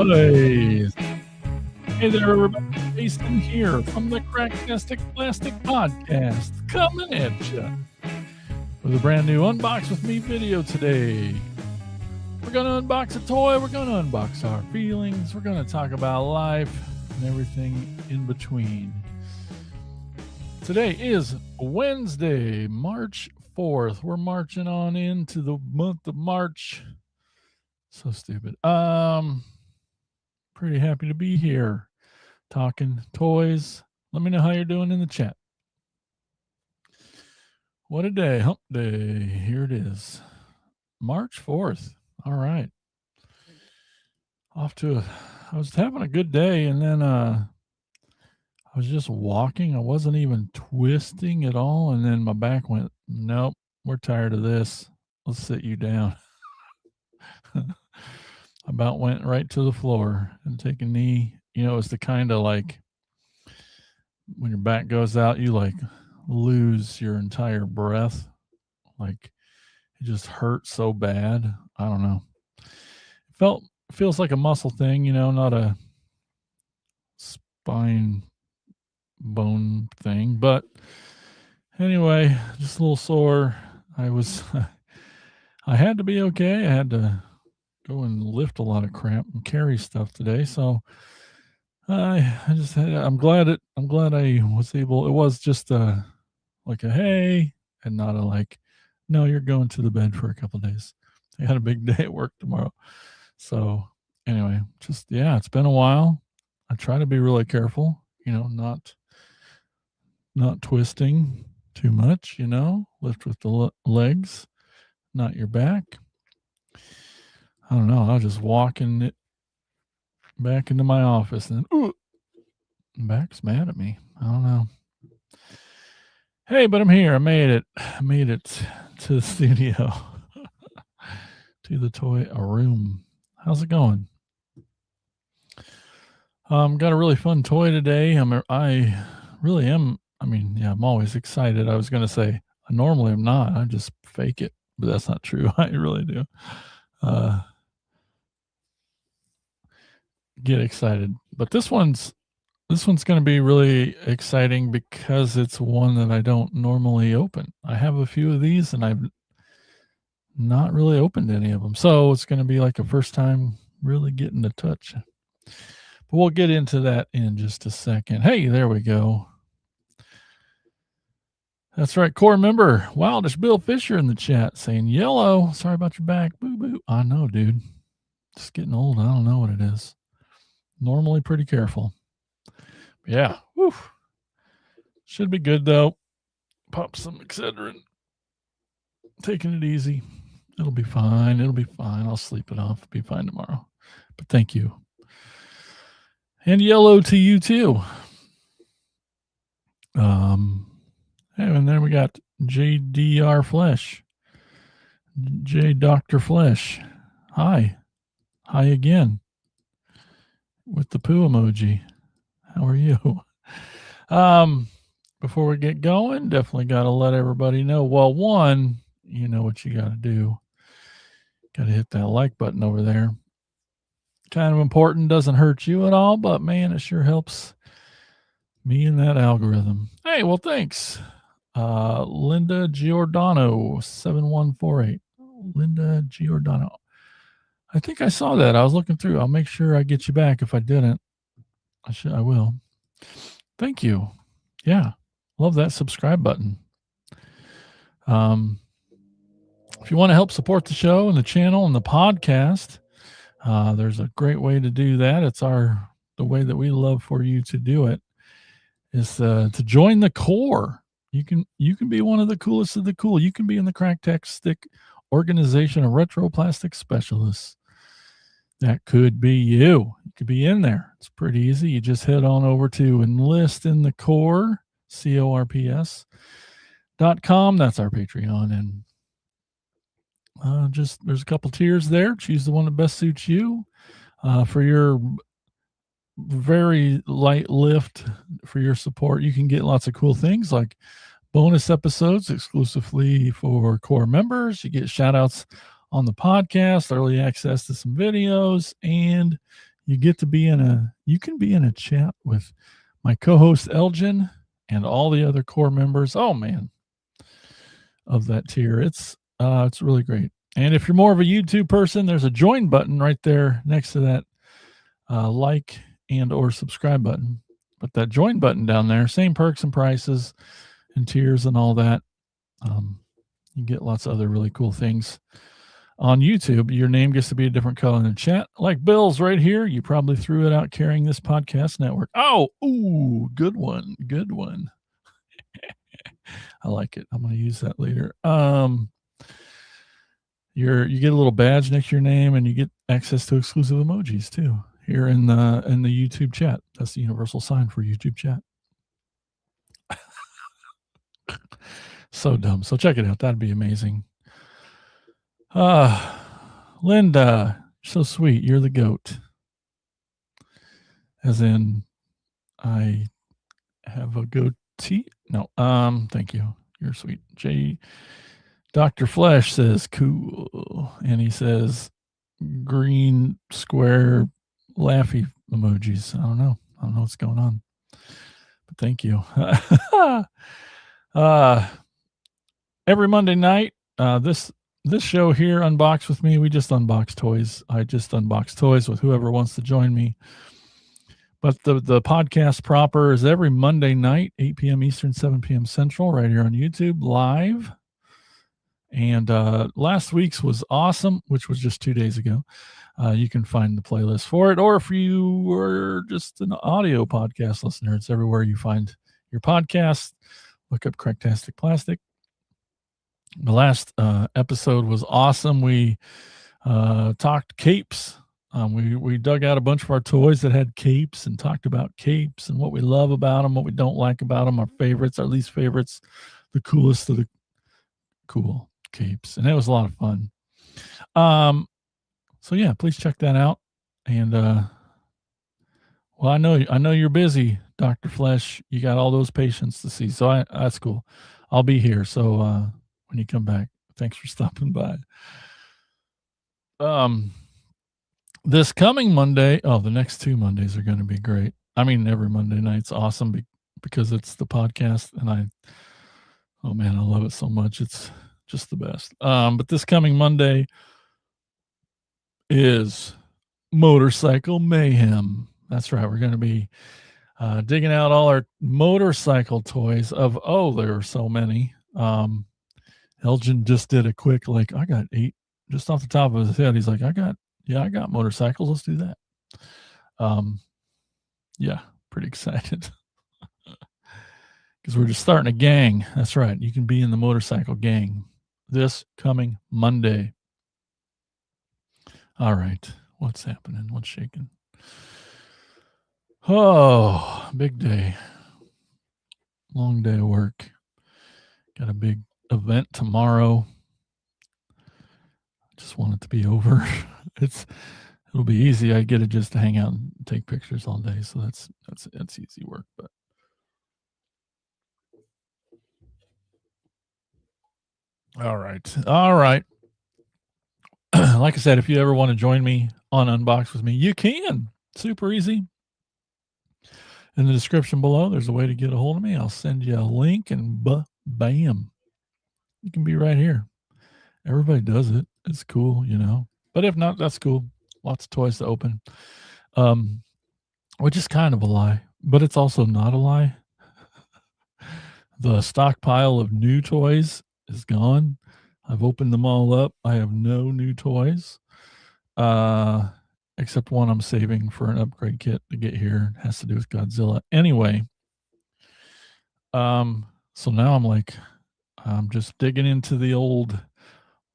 Toys. Hey there, everybody. Jason here from the Cracktastic Plastic Podcast, coming at you with a brand new Unbox with Me video today. We're going to unbox a toy. We're going to unbox our feelings. We're going to talk about life and everything in between. Today is Wednesday, March 4th. We're marching on into the month of March. So stupid. Pretty happy to be here talking toys. Let me know how you're doing in the chat. What a day. Hump day. Here it is. March 4th. All right. I was having a good day, and then I was just walking. I wasn't even twisting at all, and then my back went, nope, we're tired of this. Let's sit you down. About went right to the floor and take a knee. You know, it's the kind of like when your back goes out, you like lose your entire breath. Like it just hurts so bad. I don't know. Feels like a muscle thing, you know, not a spine bone thing. But anyway, just a little sore. I had to be okay. I had to go and lift a lot of crap and carry stuff today. So I'm glad I was able. It was just like a hey, and not a like, no, you're going to the bed for a couple of days. I had a big day at work tomorrow. So anyway, it's been a while. I try to be really careful, you know, not twisting too much, you know, lift with the legs, not your back. I don't know. I was just walking it back into my office and back's mad at me. I don't know. Hey, but I'm here. I made it to the studio, to the toy room. How's it going? Got a really fun toy today. I really am. I mean, yeah, I'm always excited. I was going to say, normally I'm not. I just fake it, but that's not true. I really do. Get excited. But this one's going to be really exciting because it's one that I don't normally open. I have a few of these and I've not really opened any of them. So it's going to be like a first time really getting to touch. But we'll get into that in just a second. Hey, there we go. That's right. Core member, Wildish Bill Fisher in the chat saying, yellow. Sorry about your back. Boo boo. I know, dude. Just getting old. I don't know what it is. Normally pretty careful. Yeah. Woo. Should be good though. Pop some Excedrin. Taking it easy. It'll be fine. I'll sleep it off. It'll be fine tomorrow. But thank you. And yellow to you too. And then we got JDR Flesh. J Dr. Flesh. Hi again. With the poo emoji. How are you? Before we get going, definitely got to let everybody know. Well, one, you know what you got to do. Got to hit that like button over there. Kind of important, doesn't hurt you at all, but man, it sure helps me in that algorithm. Hey, well, thanks. Linda Giordano, 7148. Linda Giordano. I think I saw that. I was looking through. I'll make sure I get you back. If I didn't, I will. Thank you. Yeah. Love that subscribe button. If you want to help support the show and the channel and the podcast, there's a great way to do that. It's the way that we love for you to do it is to join the core. You can be one of the coolest of the cool. You can be in the Cracktastic organization of retro plastic specialists. That could be you. You could be in there. It's pretty easy. You just head on over to enlist in the core, CORPS.com. That's our Patreon. And there's a couple tiers there. Choose the one that best suits you. For your very light lift, for your support, you can get lots of cool things like bonus episodes exclusively for core members. You get shout outs on the podcast, early access to some videos, and you get to be you can be in a chat with my co-host Elgin and all the other core members. Oh man, of that tier. It's really great. And if you're more of a YouTube person, there's a join button right there next to that like and or subscribe button. But that join button down there, same perks and prices and tiers and all that. You get lots of other really cool things. On YouTube, your name gets to be a different color in the chat, like Bill's right here. You probably threw it out carrying this podcast network. Oh, ooh, good one. Good one. I like it. I'm going to use that later. You get a little badge next to your name, and you get access to exclusive emojis too here in the YouTube chat. That's the universal sign for YouTube chat. So dumb. So check it out. That'd be amazing. Linda, so sweet. You're the goat. As in, I have a goatee. No, thank you. You're sweet. Dr. Flesh says cool, and he says green square laughy emojis. I don't know what's going on, but thank you. Every Monday night, this show here, Unbox with me, we just unbox toys. I just unbox toys with whoever wants to join me. But the podcast proper is every Monday night, 8 p.m. Eastern, 7 p.m. Central, right here on YouTube, live. And last week's was awesome, which was just 2 days ago. You can find the playlist for it. Or if you were just an audio podcast listener, it's everywhere you find your podcast. Look up Cracktastic Plastic. The last episode was awesome. We talked capes. We dug out a bunch of our toys that had capes and talked about capes and what we love about them, what we don't like about them, our favorites, our least favorites, the coolest of the cool capes. And it was a lot of fun. So yeah, please check that out. And well, I know you're busy, Dr. Flesh. You got all those patients to see. So that's cool. I'll be here. So when you come back, thanks for stopping by. This coming Monday, the next 2 Mondays are going to be great. I mean, every Monday night's awesome because it's the podcast, and I love it so much. It's just the best. But this coming Monday is Motorcycle Mayhem. That's right. We're going to be digging out all our motorcycle toys there are so many. Elgin just did a quick, I got 8 just off the top of his head. He's like, I got motorcycles. Let's do that. Yeah, pretty excited because we're just starting a gang. That's right. You can be in the motorcycle gang this coming Monday. All right. What's happening? What's shaking? Oh, big day. Long day of work. Got a big event tomorrow. Just want it to be over. It'll be easy. I get it just to hang out and take pictures all day. So that's easy work. But all right. Like I said, if you ever want to join me on Unbox with me, you can. Super easy. In the description below, there's a way to get a hold of me. I'll send you a link and bam. You can be right here. Everybody does it. It's cool, But if not, that's cool. Lots of toys to open. Which is kind of a lie, but it's also not a lie. The stockpile of new toys is gone. I've opened them all up. I have no new toys. Except one I'm saving for an upgrade kit to get here. It has to do with Godzilla. Anyway, so now I'm just digging into the old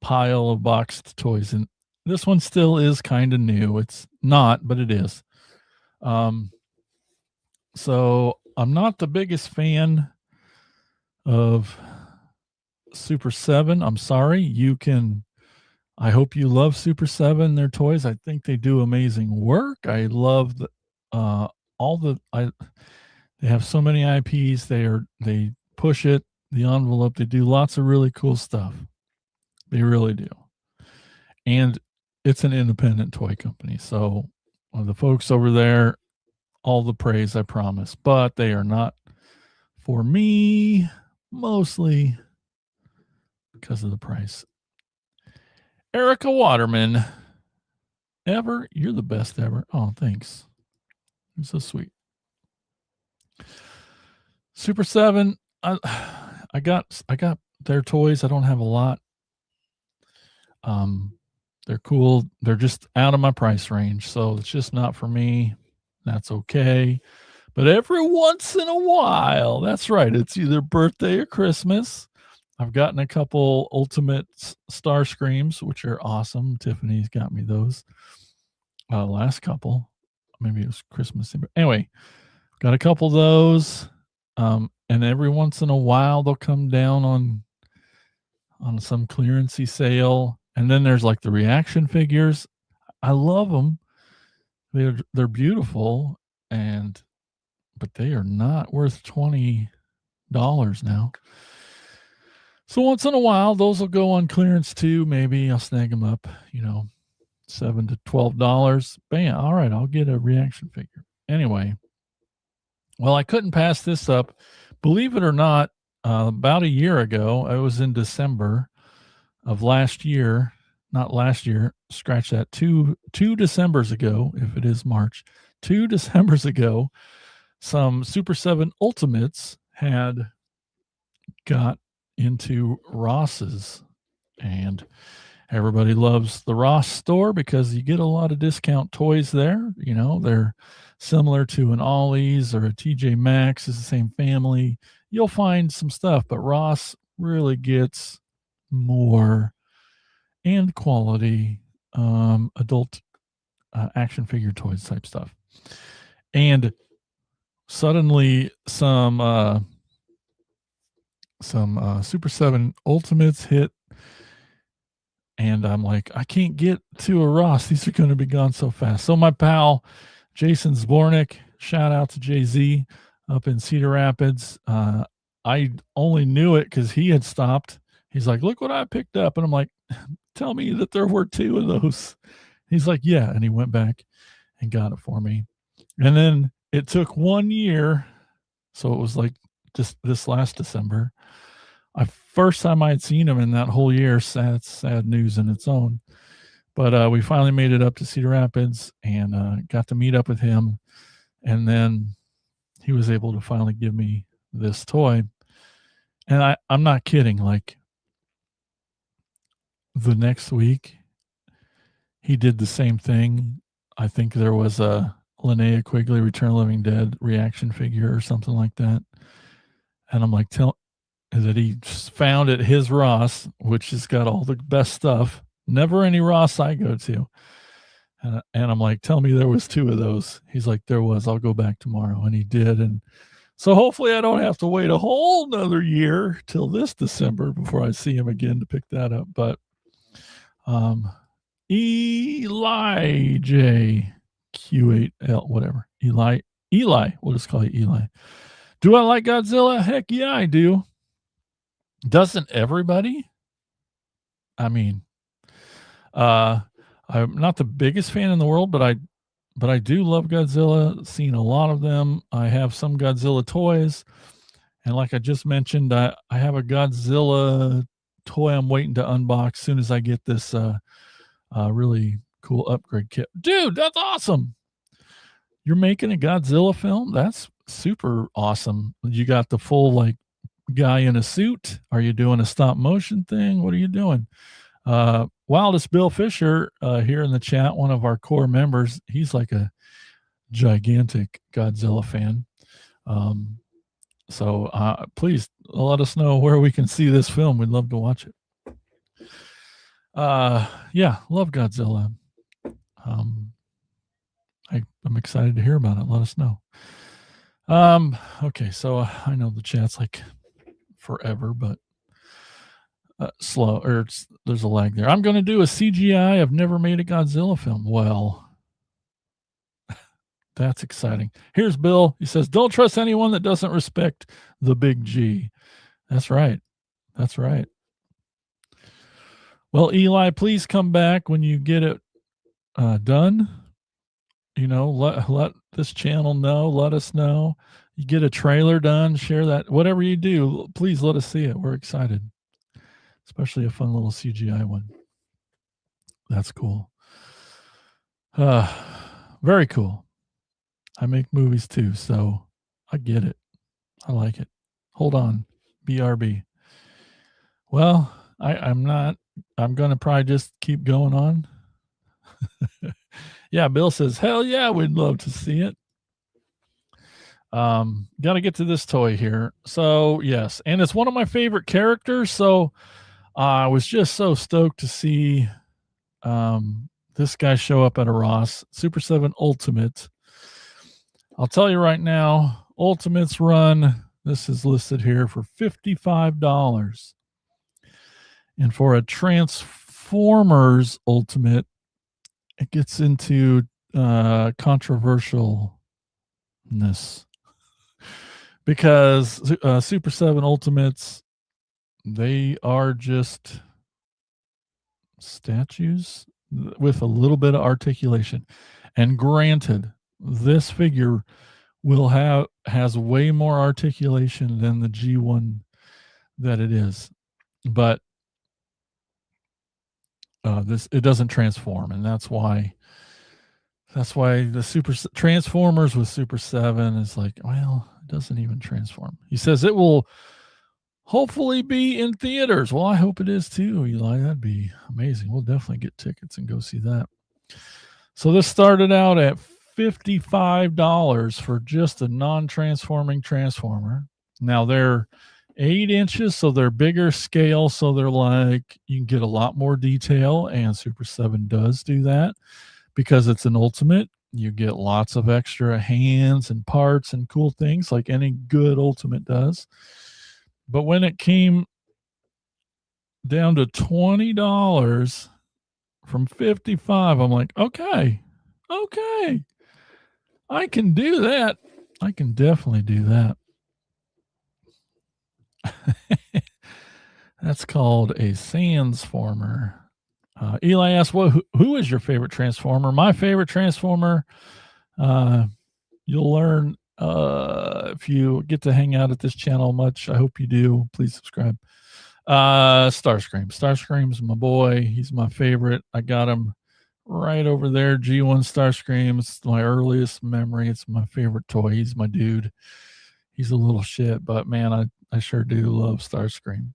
pile of boxed toys, and this one still is kind of new. It's not, but it is. So I'm not the biggest fan of Super7. I'm sorry. I hope you love Super7, their toys. I think they do amazing work. I love they have so many IPs. They push the envelope. They do lots of really cool stuff. They really do. And it's an independent toy company. So Well, the folks over there, all the praise, I promise, but they are not for me, mostly because of the price. Erica Waterman, you're the best ever. Oh, thanks. You're so sweet. Super7, I got their toys. I don't have a lot. They're cool. They're just out of my price range, so it's just not for me. That's okay. But every once in a while, that's right, it's either birthday or Christmas. I've gotten a couple Ultimate Star Screams, which are awesome. Tiffany's got me those. Last couple, maybe it was Christmas. Anyway, got a couple of those. And every once in a while, they'll come down on some clearancey sale. And then there's like the reaction figures. I love them. They're beautiful, but they are not worth $20 now. So once in a while, those will go on clearance too. Maybe I'll snag them up, $7 to $12. Bam! All right, I'll get a reaction figure. Anyway, well, I couldn't pass this up. Believe it or not, about a year ago, I was in December of last year. Not last year. Scratch that. Two Decembers ago, if it is March. 2 Decembers ago, some Super7 Ultimates had got into Ross's, and everybody loves the Ross store because you get a lot of discount toys there. They're similar to an Ollie's or a TJ Maxx. It's the same family. You'll find some stuff, but Ross really gets more and quality adult action figure toys type stuff. And suddenly some Super7 Ultimates hit, and I'm like, I can't get to a Ross. These are going to be gone so fast. So my pal Jason Zbornik, shout out to Jay-Z up in Cedar Rapids. I only knew it because he had stopped. He's like, look what I picked up. And I'm like, tell me that there were 2 of those. He's like, yeah. And he went back and got it for me. And then it took 1 year. So it was like just this last December. First time I had seen him in that whole year. Sad news in its own. But we finally made it up to Cedar Rapids and got to meet up with him. And then he was able to finally give me this toy. And I'm not kidding. Like the next week, he did the same thing. I think there was a Linnea Quigley Return of the Living Dead reaction figure or something like that. And I'm like, that he found at his Ross, which has got all the best stuff. Never any Ross I go to. And I'm like, tell me there was 2 of those. He's like, there was. I'll go back tomorrow. And he did. And so hopefully I don't have to wait a whole nother year till this December before I see him again to pick that up. But Eli J Q8L, whatever. Eli, we'll just call you Eli. Do I like Godzilla? Heck yeah, I do. Doesn't everybody? I mean, I'm not the biggest fan in the world, but I do love Godzilla. Seen a lot of them. I have some Godzilla toys, and like I just mentioned, I have a Godzilla toy I'm waiting to unbox as soon as I get this really cool upgrade kit. Dude, that's awesome. You're making a Godzilla film? That's super awesome. You got the full like guy in a suit? Are you doing a stop motion thing? What are you doing? Wildest Bill Fisher here in the chat, one of our core members. He's like a gigantic Godzilla fan. So please let us know where we can see this film. We'd love to watch it. Yeah, love Godzilla. I'm excited to hear about it. Let us know. Okay, so I know the chat's like forever, but slow, or there's a lag there. I'm going to do a CGI. I've never made a Godzilla film. Well, that's exciting. Here's Bill. He says, don't trust anyone that doesn't respect the big G. That's right. That's right. Well, Eli, please come back when you get it done. let this channel know, let us know. You get a trailer done, share that, whatever you do, please let us see it. We're excited, especially a fun little CGI one. That's cool. Very cool. I make movies too, so I get it. I like it. Hold on, BRB. Well, I'm not. I'm gonna probably just keep going on. Yeah, Bill says, hell yeah, we'd love to see it. Got to get to this toy here. So yes, and it's one of my favorite characters. So I was just so stoked to see this guy show up at a Ross Super7 Ultimate. I'll tell you right now, Ultimates run. This is listed here for $55, and for a Transformers Ultimate, it gets into controversialness because Super7 Ultimates, they are just statues with a little bit of articulation. And granted, this figure has way more articulation than the G1 that it is, but it doesn't transform, and that's why the Super Transformers with Super7 is like, well, it doesn't even transform. He says it will hopefully be in theaters. Well, I hope it is too, Eli. That'd be amazing. We'll definitely get tickets and go see that. So this started out at $55 for just a non-transforming Transformer. Now they're 8 inches, so they're bigger scale. So they're like, you can get a lot more detail, and Super7 does do that because it's an Ultimate. You get lots of extra hands and parts and cool things like any good Ultimate does. But when it came down to $20 from 55, I'm like, okay, I can do that. I can definitely do that. That's called a Sandsformer. Eli asked, well, who is your favorite Transformer? My favorite Transformer, you'll learn if you get to hang out at this channel much. I hope you do. Please subscribe. Starscream's my boy. He's my favorite. I got him right over there. G1 Starscream. It's my earliest memory. It's my favorite toy. He's my dude. He's a little shit, but man, I sure do love Starscream.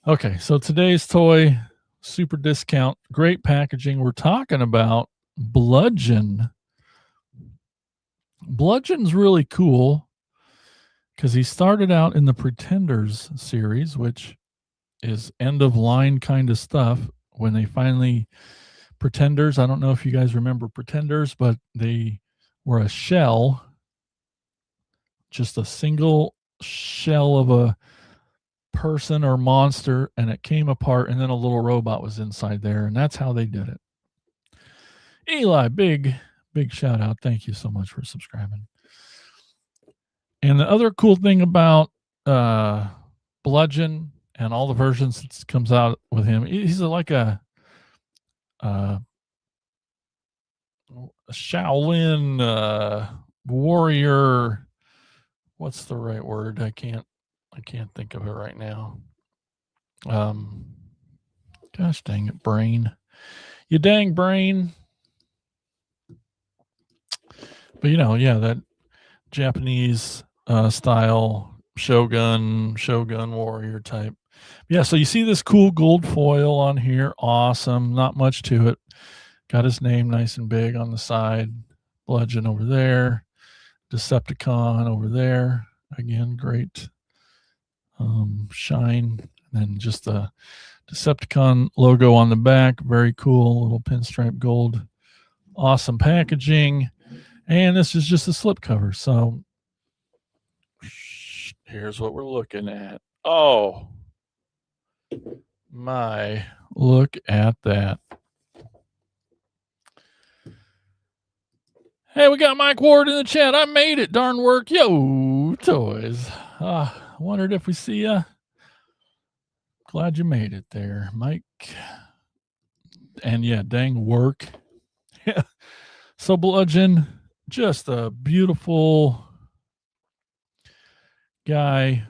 Okay, so today's toy, super discount, great packaging. We're talking about Bludgeon. Bludgeon's really cool because he started out in the Pretenders series, which is end of line kind of stuff. When they finally, Pretenders, I don't know if you guys remember Pretenders, but they were a shell, just a single shell of a person or monster, and it came apart, and then a little robot was inside there, and that's how they did it. Eli, big shout out. Thank you so much for subscribing. And the other cool thing about Bludgeon and all the versions that comes out with him, he's like a Shaolin warrior. What's the right word? I can't think of it right now. Gosh dang it, brain. You dang brain. But yeah, that Japanese style shogun warrior type. Yeah, so you see this cool gold foil on here. Awesome. Not much to it. Got his name nice and big on the side. Bludgeon over there. Decepticon over there. Again, great shine. And then just the Decepticon logo on the back. Very cool. Little pinstripe gold. Awesome packaging. And this is just a slip cover. So here's what we're looking at. Oh, my. Look at that. Hey, we got Mike Ward in the chat. I made it. Darn work. Yo, toys. Wondered if we see ya. Glad you made it there, Mike. And yeah, dang work. So Bludgeon, just a beautiful guy.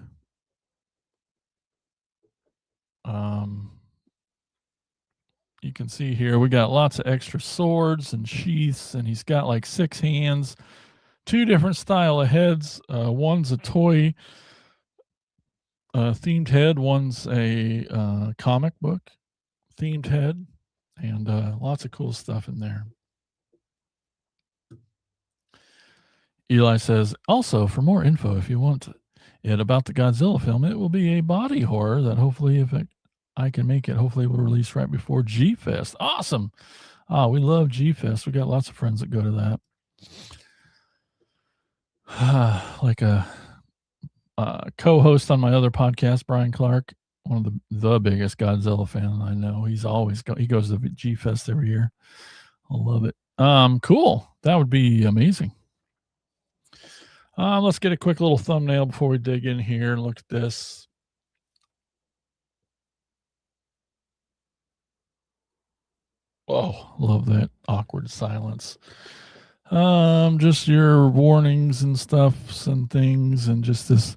You can see here we got lots of extra swords and sheaths, and he's got like 6 hands, 2 different style of heads. One's a toy themed head, one's a comic book themed head, and lots of cool stuff in there. Eli says, also, for more info, if you want it about the Godzilla film, it will be a body horror that hopefully, if I can make it, hopefully will release right before G-Fest. Awesome. We love G-Fest. We got lots of friends that go to that. Like a co-host on my other podcast, Brian Clark, one of the biggest Godzilla fan I know. He goes to G-Fest every year. I love it. Cool. That would be amazing. Let's get a quick little thumbnail before we dig in here and look at this. Oh, love that awkward silence. Just your warnings and stuff and things, and just this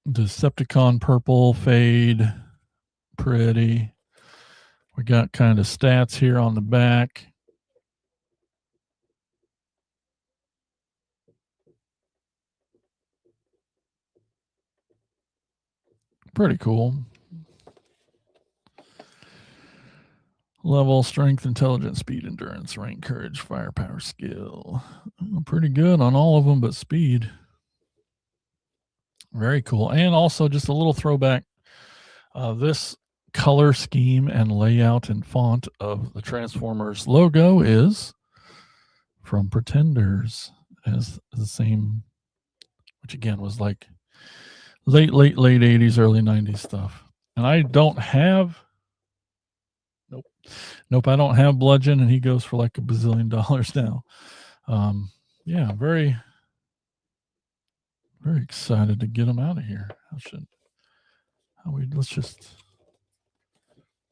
Decepticon purple fade. Pretty. We got kind of stats here on the back. Pretty cool. Level, strength, intelligence, speed, endurance, rank, courage, firepower, skill. Pretty good on all of them, but speed. Very cool. And also just a little throwback. This color scheme and layout and font of the Transformers logo is from Pretenders. It has the same, which again was like late 80s, early 90s stuff. And I don't have, nope, I don't have Bludgeon, and he goes for like $1 bazillion now. Yeah, very, very excited to get him out of here. Let's just,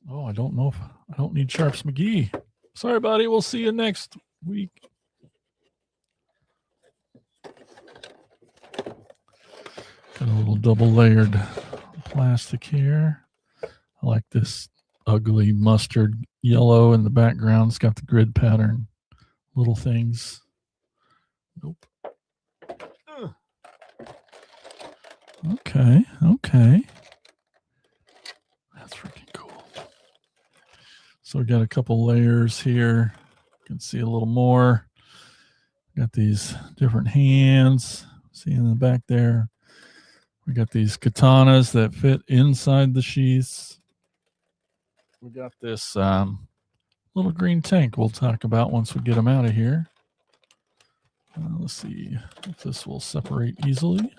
I don't know if I don't need Sharps McGee. Sorry, buddy. We'll see you next week. Got a little double layered plastic here. I like this ugly mustard yellow in the background. It's got the grid pattern, little things. Nope. Okay. That's freaking cool. So we got a couple layers here. You can see a little more. Got these different hands. See in the back there. We got these katanas that fit inside the sheaths. We got this little green tank we'll talk about once we get them out of here. Let's see if this will separate easily.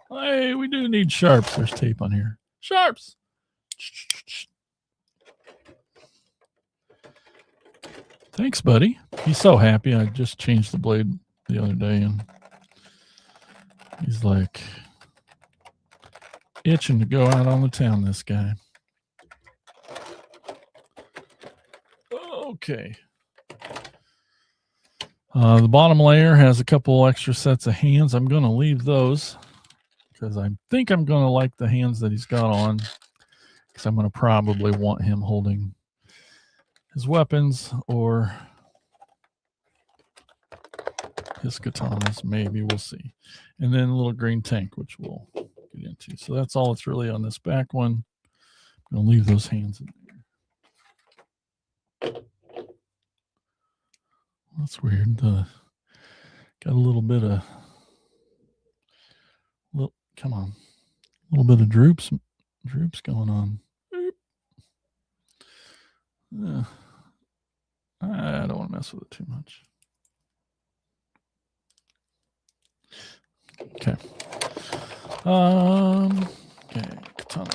Hey, we do need sharps. There's tape on here. Sharps! Thanks, buddy. He's so happy. I just changed the blade the other day, and he's like itching to go out on the town, this guy. Okay. The bottom layer has a couple extra sets of hands. I'm going to leave those because I think I'm going to like the hands that he's got on, because I'm going to probably want him holding his weapons or his katanas. Maybe, we'll see. And then a little green tank, which we'll get into. So that's all that's really on this back one. I'm going to leave those hands in there. That's weird. Got a little bit of, come on, a little bit of droops going on. I don't want to mess with it too much. Okay. Okay, katana.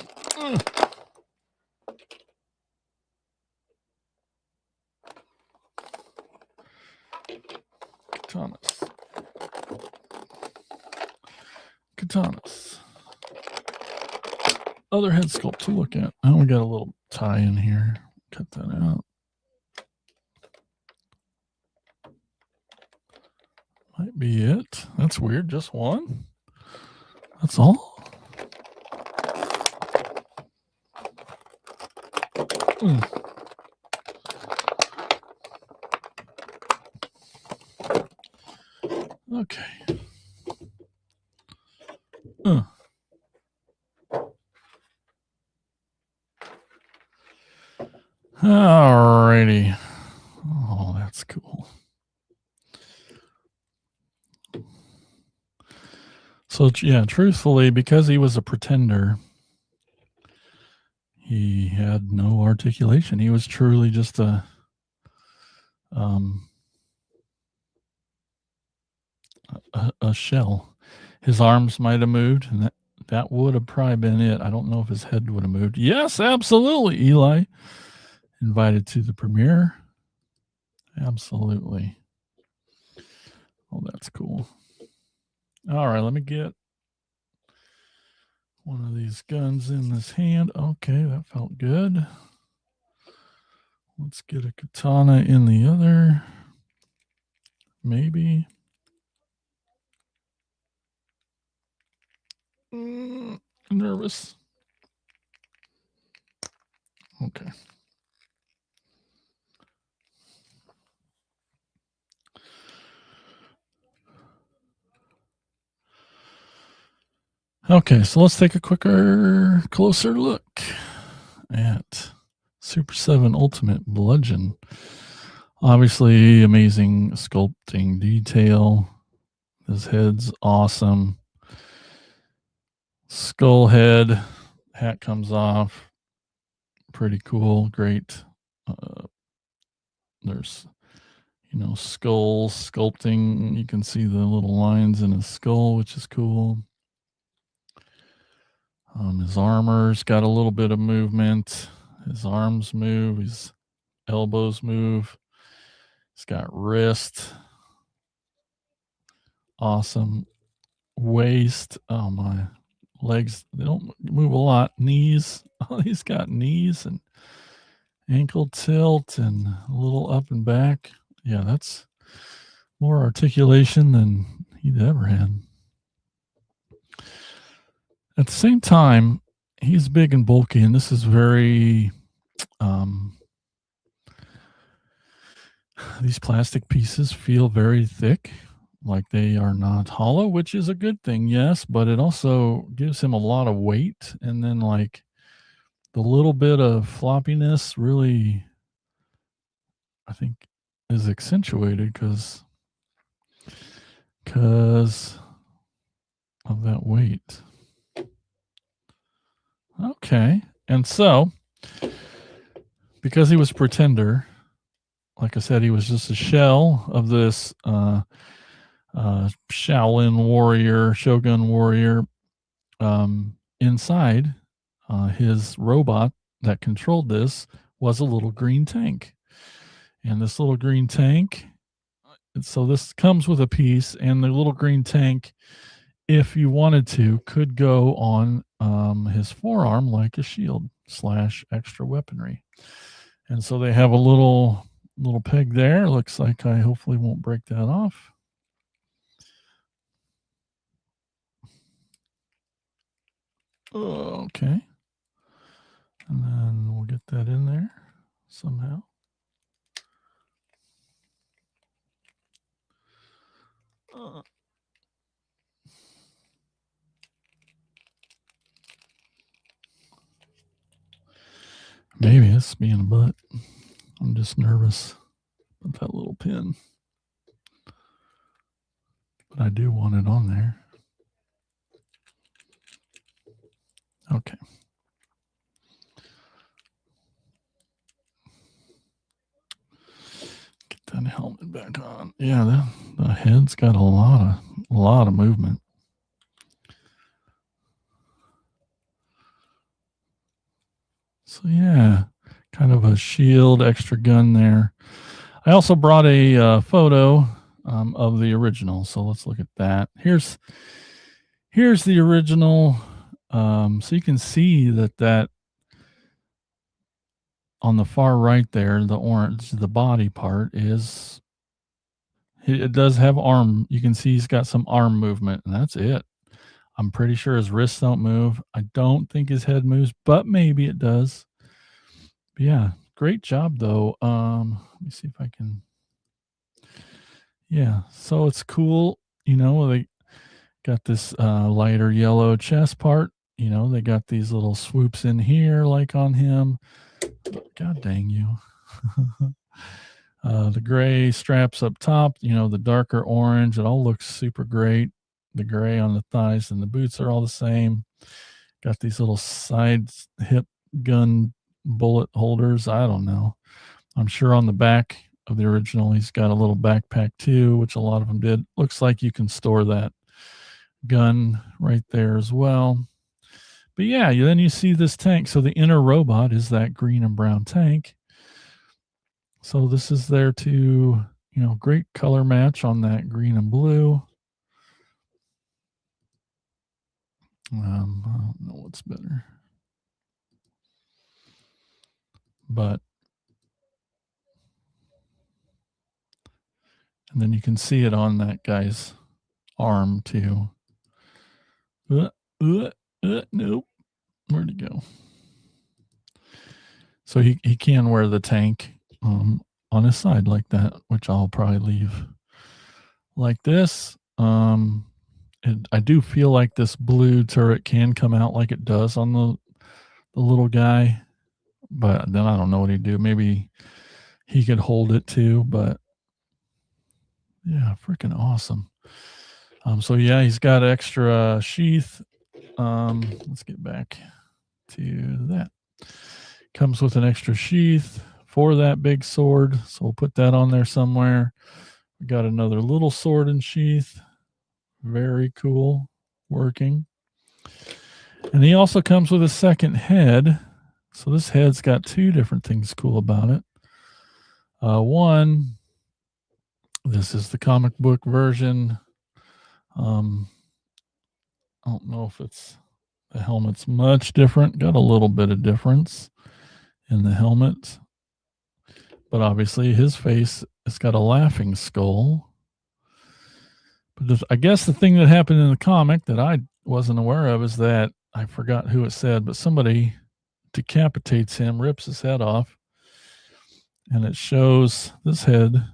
Katanas. Other head sculpt to look at. Oh, we got a little tie in here. cut that out. Might be it. That's weird. Just one. That's all. Okay. Alrighty. Oh, that's cool. So yeah, truthfully, because he was a pretender, he had no articulation. He was truly just a shell. His arms might have moved, and that would have probably been it. I don't know if his head would have moved. Yes, absolutely, Eli. Invited to the premiere. Absolutely. Oh, that's cool. All right, let me get one of these guns in this hand. Okay, that felt good. Let's get a katana in the other. Maybe. Nervous. Okay. Okay, so let's take a closer look at Super7 Ultimate Bludgeon. Obviously, amazing sculpting detail. His head's awesome. Skull head, hat comes off. Pretty cool. Great. There's, skull sculpting. You can see the little lines in his skull, which is cool. His armor's got a little bit of movement. His arms move. His elbows move. He's got wrist. Awesome. Waist. Oh, my legs, they don't move a lot. Knees. Oh, he's got knees and ankle tilt and a little up and back. Yeah, that's more articulation than he'd ever had. At the same time, he's big and bulky, and this is very these plastic pieces feel very thick, like they are not hollow, which is a good thing, yes, but it also gives him a lot of weight, and then like the little bit of floppiness really, I think, is accentuated because of that weight. Okay. And so, because he was pretender, like I said, he was just a shell of this Shaolin warrior, Shogun warrior. Inside, his robot that controlled this was a little green tank. And this little green tank, so this comes with a piece, and the little green tank, if you wanted to, could go on his forearm like a shield / extra weaponry. And so they have a little peg there. Looks like I hopefully won't break that off. Okay. And then we'll get that in there somehow. Maybe it's being a butt. I'm just nervous about that little pin. But I do want it on there. Okay. Get that helmet back on. Yeah, the head's got a lot of movement. So yeah, kind of a shield, extra gun there. I also brought a photo of the original, so let's look at that. Here's the original. So you can see that on the far right there, the orange, the body part is it does have arm. You can see he's got some arm movement, and that's it. I'm pretty sure his wrists don't move. I don't think his head moves, but maybe it does. But yeah, great job though. Let me see if I can. Yeah, so it's cool. They got this lighter yellow chest part. They got these little swoops in here, like on him. God dang you. The gray straps up top, the darker orange. It all looks super great. The gray on the thighs and the boots are all the same. Got these little side hip gun bullet holders. I don't know. I'm sure on the back of the original, he's got a little backpack too, which a lot of them did. Looks like you can store that gun right there as well. But yeah, then you see this tank. So the inner robot is that green and brown tank. So this is there to, great color match on that green and blue. I don't know what's better. But, and then you can see it on that guy's arm too. Nope. Where'd it go? So he can wear the tank on his side like that, which I'll probably leave like this. I do feel like this blue turret can come out like it does on the little guy, but then I don't know what he'd do. Maybe he could hold it too, but yeah, freaking awesome. So yeah, he's got extra sheath. Let's get back to that. Comes with an extra sheath for that big sword, so we'll put that on there somewhere. We got another little sword and sheath. Very cool working. And he also comes with a second head. So this head's got two different things cool about it. One, this is the comic book version. I don't know if the helmet's much different. Got a little bit of difference in the helmet. But obviously his face has got a laughing skull. But I guess the thing that happened in the comic that I wasn't aware of is that I forgot who it said, but somebody decapitates him, rips his head off, and it shows this head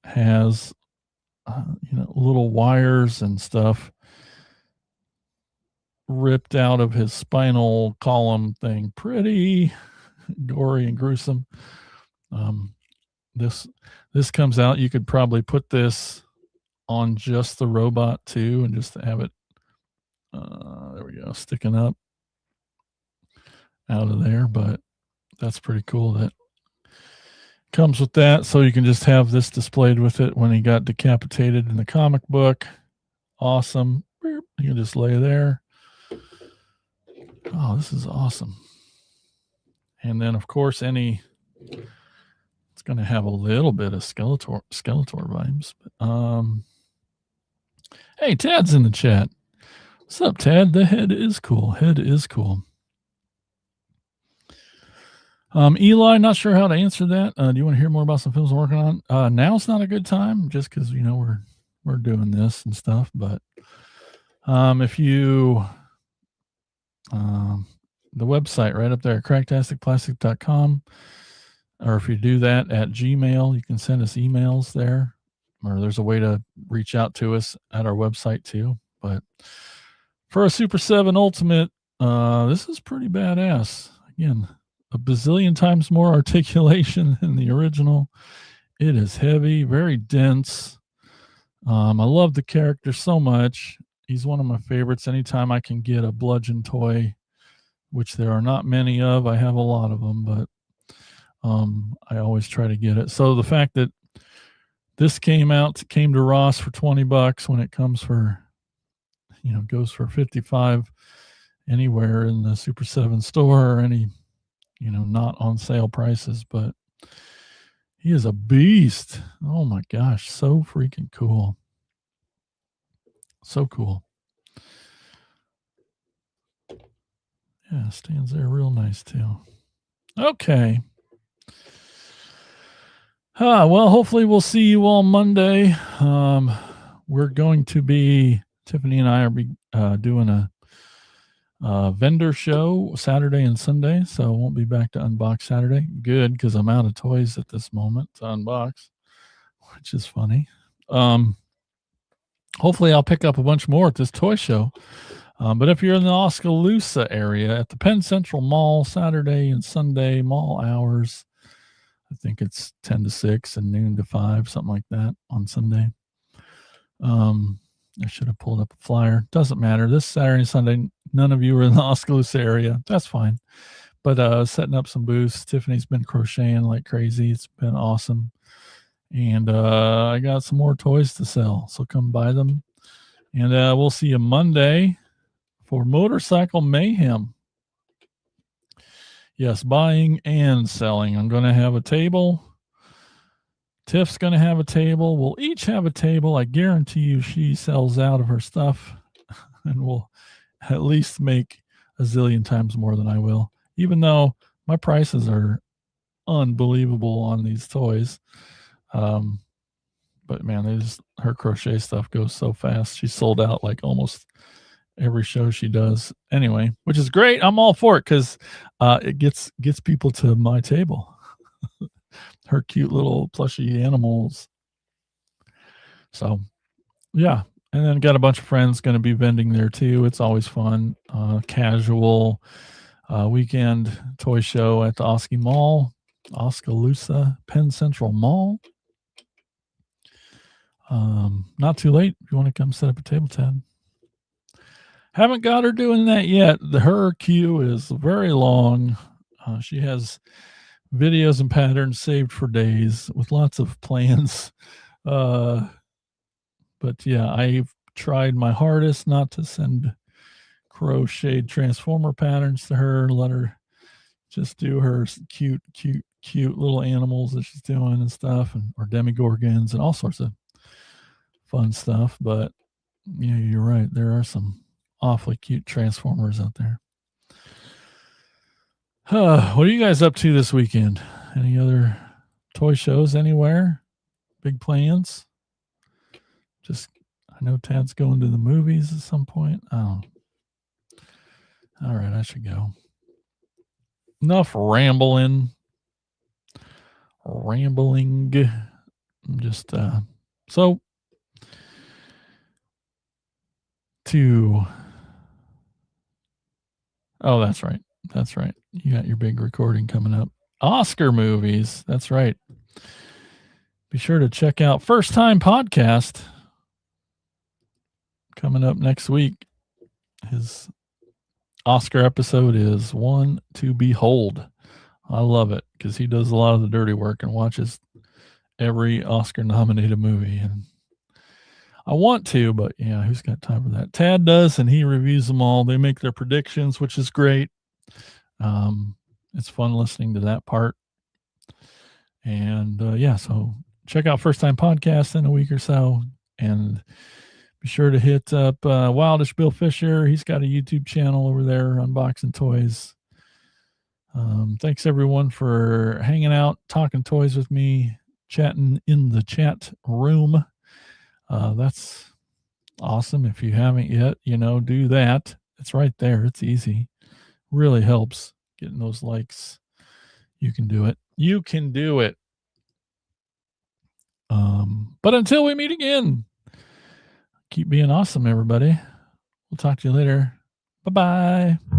has little wires and stuff ripped out of his spinal column thing. Pretty gory and gruesome. This comes out. You could probably put this on just the robot too, and just have it. There we go, sticking up out of there. But that's pretty cool that comes with that. So you can just have this displayed with it when he got decapitated in the comic book. Awesome. You can just lay there. Oh, this is awesome. And then, of course, it's going to have a little bit of Skeletor vibes. But, hey, Tad's in the chat. What's up, Tad? The head is cool. Eli, not sure how to answer that. Do you want to hear more about some films I'm working on? Now's not a good time, just because we're doing this and stuff. But if you the website right up there, cracktasticplastic.com, or if you do that at Gmail, you can send us emails there, or there's a way to reach out to us at our website too. But for a Super 7 Ultimate, this is pretty badass. Again, a bazillion times more articulation than the original. It is heavy, very dense. I love the character so much. He's one of my favorites. Anytime I can get a Bludgeon toy, which there are not many of, I have a lot of them, but I always try to get it. So the fact that this came to Ross for $20 when it comes for, goes for 55 anywhere in the Super 7 store or any, not on sale prices, but he is a beast. Oh my gosh. So freaking cool. So cool. Yeah, stands there real nice too. Okay. Well, hopefully we'll see you all Monday. We're going to be, Tiffany and I are doing a vendor show Saturday and Sunday, so I won't be back to Unbox Saturday. Good, because I'm out of toys at this moment to unbox, which is funny. Hopefully I'll pick up a bunch more at this toy show. But if you're in the Oskaloosa area at the Penn Central Mall, Saturday and Sunday mall hours, I think it's 10 to 6 and noon to 5, something like that on Sunday. I should have pulled up a flyer. Doesn't matter. This Saturday and Sunday, none of you are in the Oskaloosa area. That's fine. But setting up some booths. Tiffany's been crocheting like crazy. It's been awesome. And I got some more toys to sell. So come buy them. And we'll see you Monday for Motorcycle Mayhem. Yes, buying and selling. I'm going to have a table. Tiff's going to have a table. We'll each have a table. I guarantee you she sells out of her stuff and will at least make a zillion times more than I will, even though my prices are unbelievable on these toys. But man, her crochet stuff goes so fast. She sold out like almost every show she does anyway, which is great. I'm all for it because it gets people to my table. Her cute little plushy animals. So yeah, and then got a bunch of friends going to be vending there too. It's always fun. Casual weekend toy show at the Oski Mall, Oskaloosa Penn Central Mall. Not too late if you want to come set up a table, Ted. Haven't got her doing that yet. Her queue is very long. She has videos and patterns saved for days with lots of plans. But yeah, I've tried my hardest not to send crocheted transformer patterns to her. Let her just do her cute little animals that she's doing and stuff, or demigorgons and all sorts of fun stuff. But yeah, you're right. There are some awfully cute transformers out there. What are you guys up to this weekend? Any other toy shows anywhere? Big plans? Just, I know Tad's going to the movies at some point. Oh, all right, I should go. Enough rambling. Just so to. Oh, that's right. That's right. You got your big recording coming up. Oscar movies. That's right. Be sure to check out First Time Podcast coming up next week. His Oscar episode is One to Behold. I love it because he does a lot of the dirty work and watches every Oscar nominated movie. And I want to, but yeah, who's got time for that? Tad does, and he reviews them all. They make their predictions, which is great. It's fun listening to that part. And yeah, so check out First Time Podcast in a week or so. And be sure to hit up Wildish Bill Fisher. He's got a YouTube channel over there, Unboxing Toys. Thanks everyone for hanging out, talking toys with me, chatting in the chat room. That's awesome. If you haven't yet, do that. It's right there. It's easy. Really helps getting those likes. You can do it. You can do it. But until we meet again, keep being awesome, everybody. We'll talk to you later. Bye-bye.